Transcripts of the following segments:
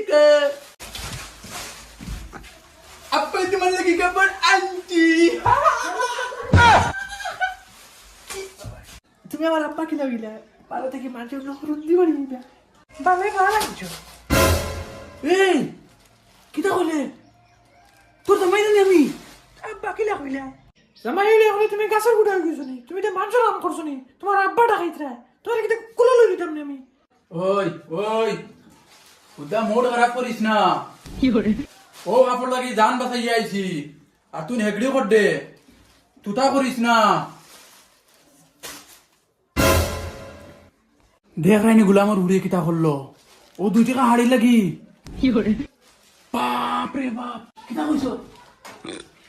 দিকে আপা তোমার লাগি কাপড় আনছি তুমি আমার আব্বা কি লাগিলা পালা থেকে মাটির নহরুন দিবারি নিবা বাবা ভালো লাগছো এই কিটা কইলে তোর জামাই জানি আমি আব্বা কি লাগিলা জামাই এলে এখন তুমি গাছের গুড়া হয়ে গেছো নি তুমি তো মাংস রাম করছো নি তোমার আব্বা ডাকাইতরা তোমার কিটা কুলো লই দিতাম নি আমি ওই ওই উদা মোড খারাপ করিস না কি করে ও কাপড় লাগি জান বাঁচাই আইছি আর তুই হেগড়ি কর দে তুতা করিস না দেখ রাইনি গুলামর উড়ে কিতা করলো ও 2 টাকা হাড়ি লাগি কি করে বাপ রে বাপ কিতা কইছ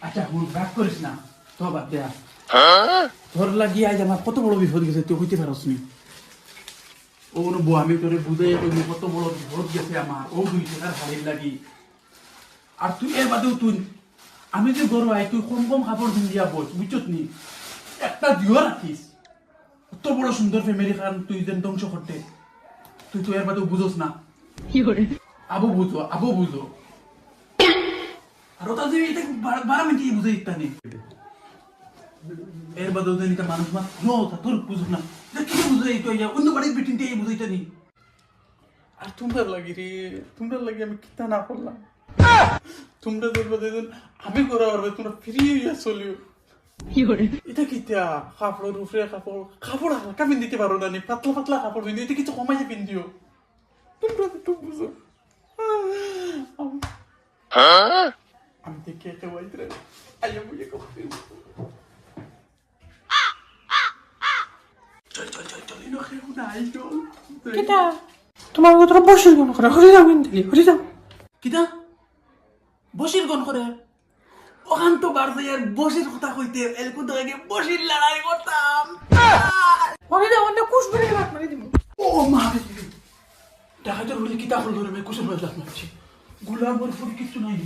আচ্ছা হুন রাগ করিস না তো বাদ দে তোর লাগি আজ আমার কত বড় বিপদ গেছে তুই হইতে পারস নি ও বউ আমি তোরে বুঝাই কইনি কত বড় বিপদ গেছে আমার ও 2 টাকার হাড়ি লাগি আর তুই এর বাদেও তুই আমি যে গরু আই তুই কম কম কাপড় পিন্দিয়া বস বুঝছত নি একটা দিও রাখিস কত বড় সুন্দর ফ্যামিলি খান তুই যেন ধ্বংস করতে তুই তো এর বাদেও বুঝোস না কি করে আবু বুঝো আর ওটা যে এটা 12 মিনিট বুঝে ইত্তা নেই এর বাদেও যেন এটা মানুষ মা নো তা তোর বুঝো না এটা কি বুঝে এই তো অন্য বাড়ির বিটিনতে এই বুঝে এটা নেই আর তোমরা লাগি আমি কিতা না করলাম তোমরা দেখবে আমি করা পারবে তোমরা ফ্রি হইয়া চলিও কি করে এটা কিতা কাপড়ের উপরে কাপড় হালকা পিন্দিতে পারো না নি পাতলা পাতলা কাপড় পিন্দি এটা কিছু কমাইয়া পিন্দিও তোমরা তো বুঝো আমি দেখে একটা ওয়াইট রে আইয়া বুঝে করতে চল ইনো খেয়ে না আই চল কিতা তোমার কথা বসির কোন করে হরি যাও দিলি হরি যাও কিতা বসির গন করে ওখান তো বাড়তে আর বসির কথা কইতে এলকু তো আগে বসির লড়াই করতাম হরি যাও অন্য কুশ বেরে রাখ মারি দিব ও মা দেখা তোর বলে কিতা হল ধরে আমি কুশল হয়ে লাভ মারছি গোলামর ফুরি কিছু নাই